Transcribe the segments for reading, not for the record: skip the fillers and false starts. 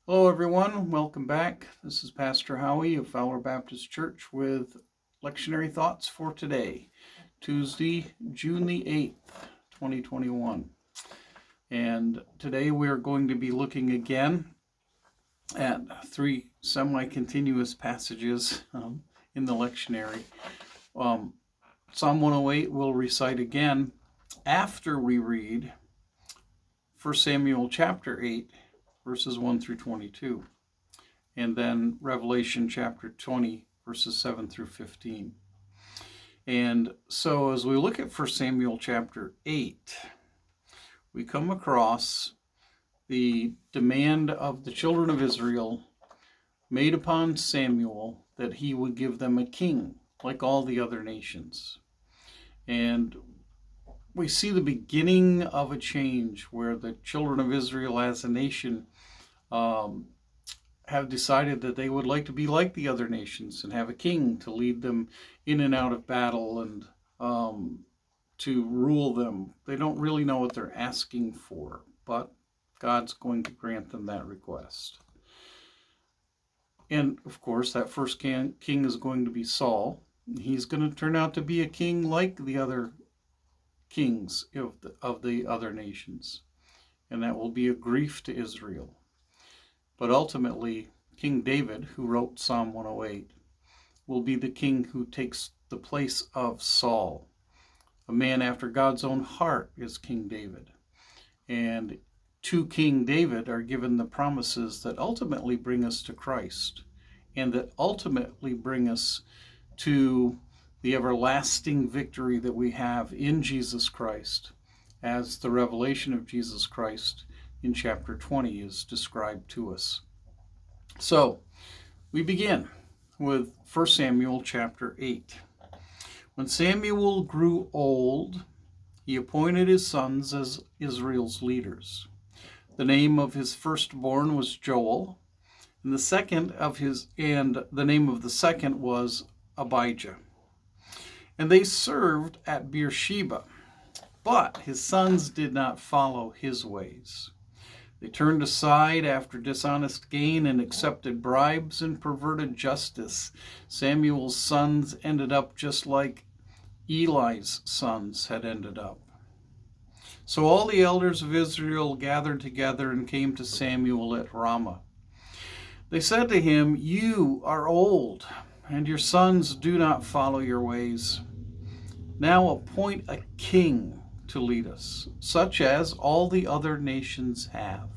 Hello, everyone. Welcome back. This is Pastor Howie of Fowler Baptist Church with lectionary thoughts for today, Tuesday, June the 8th, 2021. And today we are going to be looking again at three semi-continuous passages in the lectionary. Psalm 108 we'll recite again after we read 1 Samuel chapter 8, verses 1 through 22, and then Revelation chapter 20, verses 7 through 15. And so as we look at 1 Samuel chapter 8, we come across the demand of the children of Israel made upon Samuel that he would give them a king like all the other nations. And we see the beginning of a change where the children of Israel as a nation have decided that they would like to be like the other nations and have a king to lead them in and out of battle and to rule them. They don't really know what they're asking for, but God's going to grant them that request. And of course, that first king is going to be Saul. He's going to turn out to be a king like the other kings of the other nations, and that will be a grief to Israel. But ultimately, King David, who wrote Psalm 108, will be the king who takes the place of Saul. A man after God's own heart is King David. And to King David are given the promises that ultimately bring us to Christ, and that ultimately bring us to the everlasting victory that we have in Jesus Christ, as the revelation of Jesus Christ in chapter 20 is described to us. So, we begin with 1 Samuel chapter 8. When Samuel grew old, he appointed his sons as Israel's leaders. The name of his firstborn was Joel, and the name of the second was Abijah. And they served at Beersheba, but his sons did not follow his ways. They turned aside after dishonest gain and accepted bribes and perverted justice. Samuel's sons ended up just like Eli's sons had ended up. So all the elders of Israel gathered together and came to Samuel at Ramah. They said to him, "You are old, and your sons do not follow your ways. Now appoint a king to lead us, such as all the other nations have."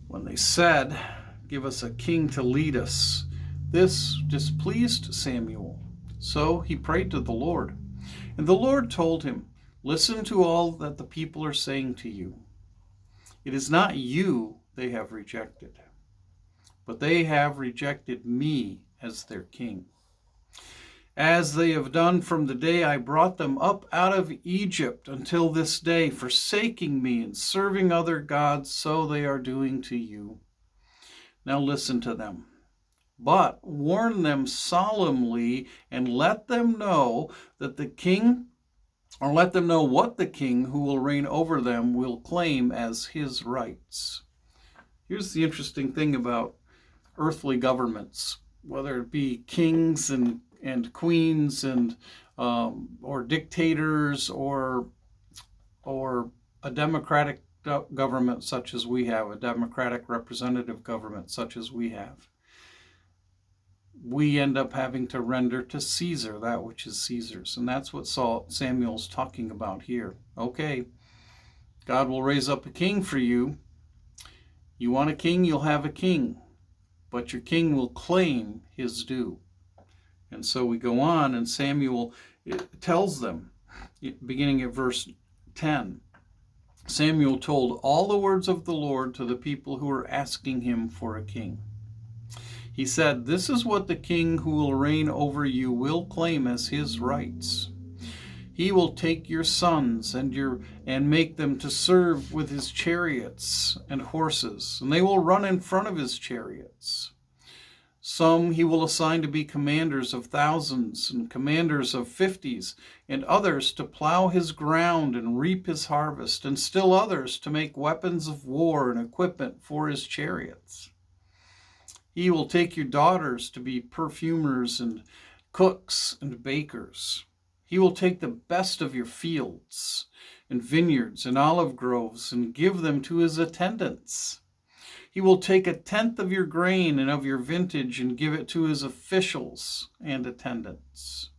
When they said, "Give us a king to lead us," this displeased Samuel. So he prayed to the Lord. And the Lord told him, "Listen to all that the people are saying to you. It is not you they have rejected, but they have rejected me as their king, as they have done from the day I brought them up out of Egypt until this day, forsaking me and serving other gods, so they are doing to you. Now listen to them, but warn them solemnly and let them know what the king who will reign over them will claim as his rights." Here's the interesting thing about earthly governments, whether it be kings and queens and or dictators or a democratic government such as we have, a democratic representative government such as we have. We end up having to render to Caesar that which is Caesar's. And that's what Samuel's talking about here. Okay, God will raise up a king for you. You want a king, you'll have a king. But your king will claim his due. And so we go on, and Samuel tells them, beginning at verse 10, Samuel told all the words of the Lord to the people who were asking him for a king. He said, "This is what the king who will reign over you will claim as his rights. He will take your sons and make them to serve with his chariots and horses, and they will run in front of his chariots. Some he will assign to be commanders of thousands and commanders of 50s, and others to plow his ground and reap his harvest, and still others to make weapons of war and equipment for his chariots. He will take your daughters to be perfumers and cooks and bakers. He will take the best of your fields and vineyards and olive groves and give them to his attendants. He will take 1/10 of your grain and of your vintage and give it to his officials and attendants.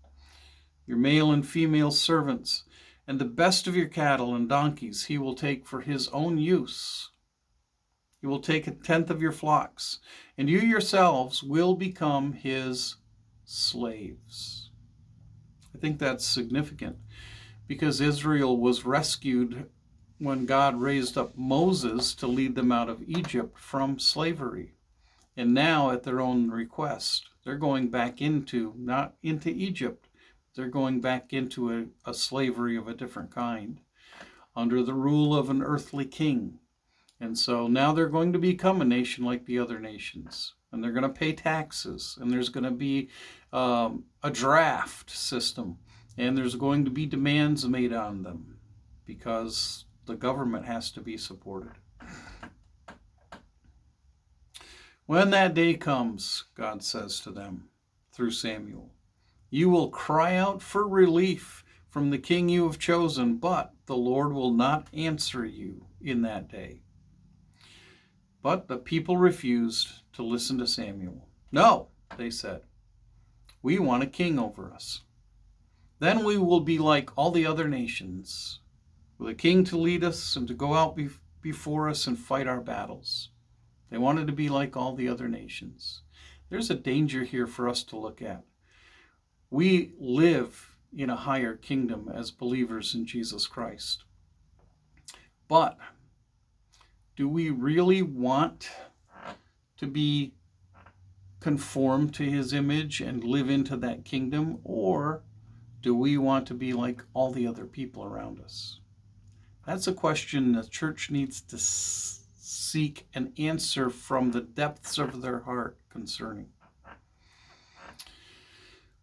Your male and female servants and the best of your cattle and donkeys he will take for his own use. He will take 1/10 of your flocks, and you yourselves will become his slaves. I think that's significant because Israel was rescued when God raised up Moses to lead them out of Egypt from slavery. And now, at their own request, they're going back not into Egypt, they're going back into a slavery of a different kind, under the rule of an earthly king. And so now they're going to become a nation like the other nations. And they're going to pay taxes. And there's going to be a draft system. And there's going to be demands made on them because the government has to be supported. When that day comes, God says to them through Samuel, you will cry out for relief from the king you have chosen, but the Lord will not answer you in that day. But the people refused to listen to Samuel. No, they said, we want a king over us. Then we will be like all the other nations, with a king to lead us and to go out before us and fight our battles. They wanted to be like all the other nations. There's a danger here for us to look at. We live in a higher kingdom as believers in Jesus Christ. But do we really want to be conformed to his image and live into that kingdom? Or do we want to be like all the other people around us? That's a question the church needs to seek an answer from the depths of their heart concerning.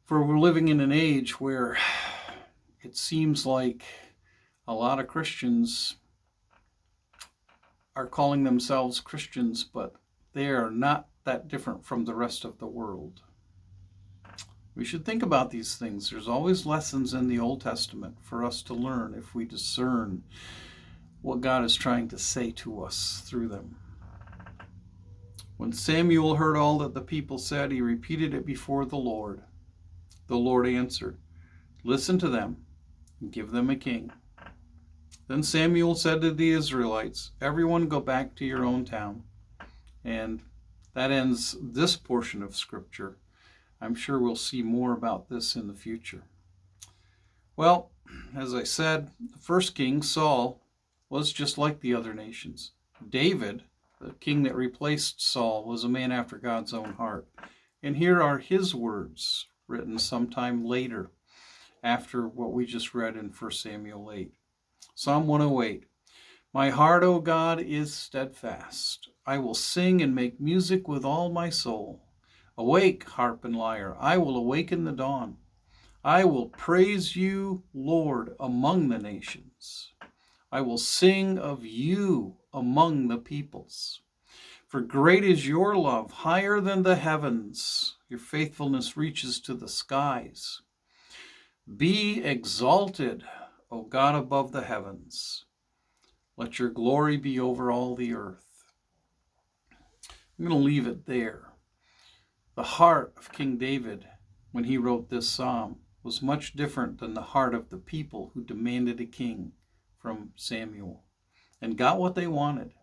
For we're living in an age where it seems like a lot of Christians are calling themselves Christians, but they are not that different from the rest of the world. We should think about these things. There's always lessons in the Old Testament for us to learn if we discern what God is trying to say to us through them. When Samuel heard all that the people said, he repeated it before the Lord. The Lord answered, listen to them and give them a king. Then Samuel said to the Israelites, everyone go back to your own town. And that ends this portion of Scripture. I'm sure we'll see more about this in the future. Well, as I said, the first king, Saul, was just like the other nations. David, the king that replaced Saul, was a man after God's own heart. And here are his words, written sometime later, after what we just read in 1 Samuel 8. Psalm 108. My heart, O God, is steadfast. I will sing and make music with all my soul. Awake, harp and lyre, I will awaken the dawn. I will praise you, Lord, among the nations. I will sing of you among the peoples. For great is your love, higher than the heavens. Your faithfulness reaches to the skies. Be exalted, O God above the heavens. Let your glory be over all the earth. I'm going to leave it there. The heart of King David, when he wrote this psalm, was much different than the heart of the people who demanded a king from Samuel and got what they wanted.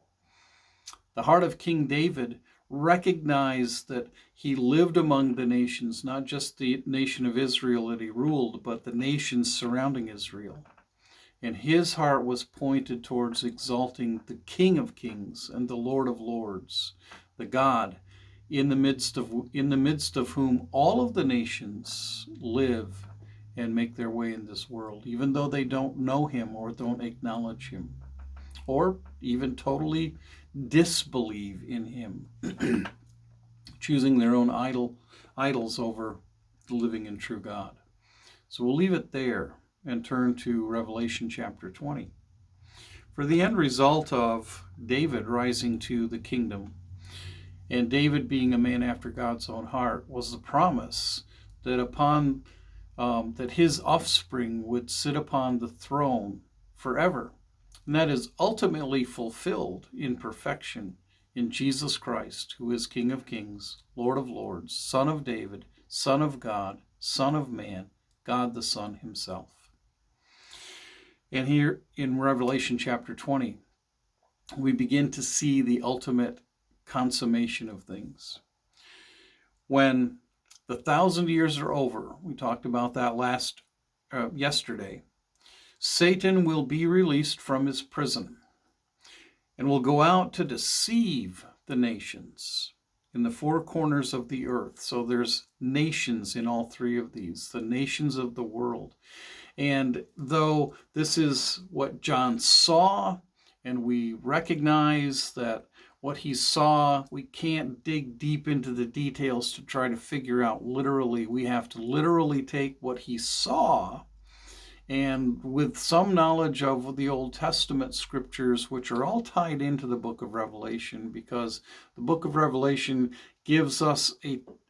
The heart of King David recognized that he lived among the nations, not just the nation of Israel that he ruled, but the nations surrounding Israel. And his heart was pointed towards exalting the King of Kings and the Lord of Lords, the God in the midst of whom all of the nations live and make their way in this world, even though they don't know him or don't acknowledge him, or even totally disbelieve in him. choosing their own idols over the living and true God. So we'll leave it there and turn to Revelation chapter 20. For the end result of David rising to the kingdom, and David being a man after God's own heart, was the promise that upon that his offspring would sit upon the throne forever. And that is ultimately fulfilled in perfection in Jesus Christ, who is King of Kings, Lord of Lords, Son of David, Son of God, Son of Man, God the Son himself. And here in Revelation chapter 20, we begin to see the ultimate consummation of things. When the 1,000 years are over, we talked about that yesterday, Satan will be released from his prison and will go out to deceive the nations in the four corners of the earth. So there's nations in all three of these, the nations of the world. And though this is what John saw, and we recognize that what he saw, we can't dig deep into the details to try to figure out literally. We have to literally take what he saw, and with some knowledge of the Old Testament scriptures, which are all tied into the book of Revelation, because the book of Revelation gives us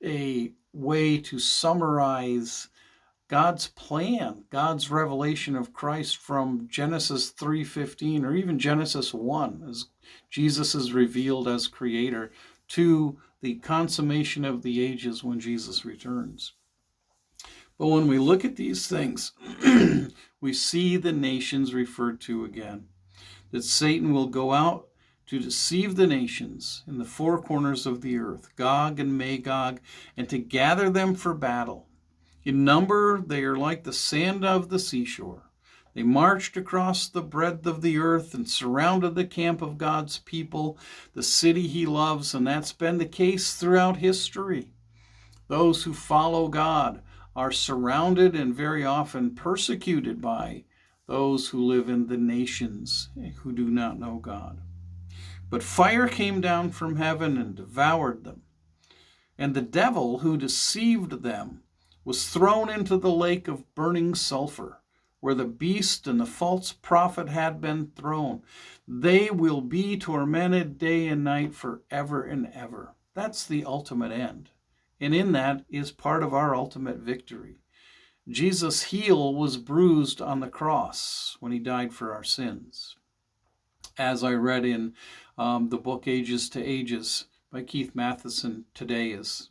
a way to summarize God's plan, God's revelation of Christ from Genesis 3:15 or even Genesis 1, as Jesus is revealed as creator, to the consummation of the ages when Jesus returns. But when we look at these things, we see the nations referred to again, that Satan will go out to deceive the nations in the four corners of the earth, Gog and Magog, and to gather them for battle. In number, they are like the sand of the seashore. They marched across the breadth of the earth and surrounded the camp of God's people, the city he loves, and that's been the case throughout history. Those who follow God are surrounded and very often persecuted by those who live in the nations who do not know God. But fire came down from heaven and devoured them. And the devil who deceived them was thrown into the lake of burning sulfur, where the beast and the false prophet had been thrown. They will be tormented day and night forever and ever. That's the ultimate end. And in that is part of our ultimate victory. Jesus' heel was bruised on the cross when he died for our sins. As I read in the book Ages to Ages by Keith Matheson today, as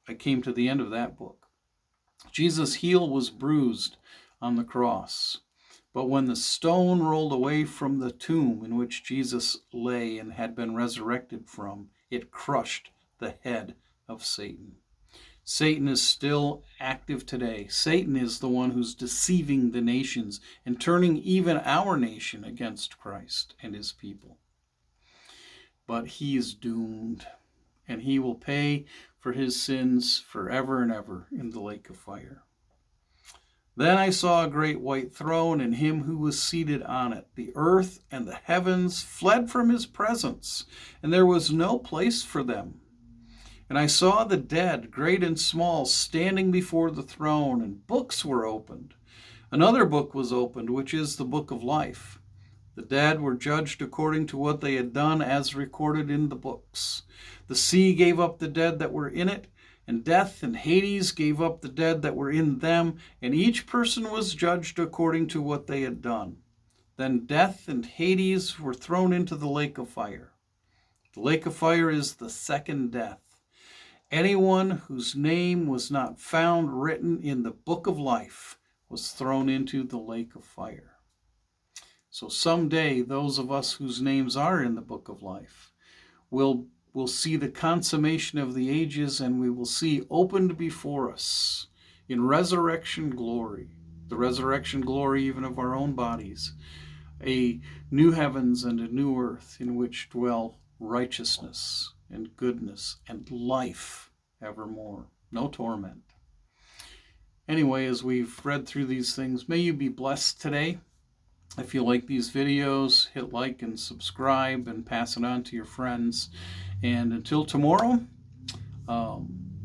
I came to the end of that book, Jesus' heel was bruised on the cross. But when the stone rolled away from the tomb in which Jesus lay and had been resurrected from, it crushed the head of Satan. Satan is still active today. Satan is the one who's deceiving the nations and turning even our nation against Christ and his people. But he is doomed, and he will pay for his sins forever and ever in the lake of fire. Then I saw a great white throne and him who was seated on it. The earth and the heavens fled from his presence, and there was no place for them. And I saw the dead, great and small, standing before the throne, and books were opened. Another book was opened, which is the book of life. The dead were judged according to what they had done, as recorded in the books. The sea gave up the dead that were in it, and death and Hades gave up the dead that were in them, and each person was judged according to what they had done. Then death and Hades were thrown into the lake of fire. The lake of fire is the second death. Anyone whose name was not found written in the book of life was thrown into the lake of fire. So someday, those of us whose names are in the book of life will see the consummation of the ages, and we will see opened before us in resurrection glory, the resurrection glory even of our own bodies, a new heavens and a new earth in which dwell righteousness and goodness and life evermore. No torment. Anyway, as we've read through these things, may you be blessed today. If you like these videos, hit like and subscribe and pass it on to your friends. And until tomorrow,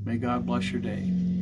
May God bless your day.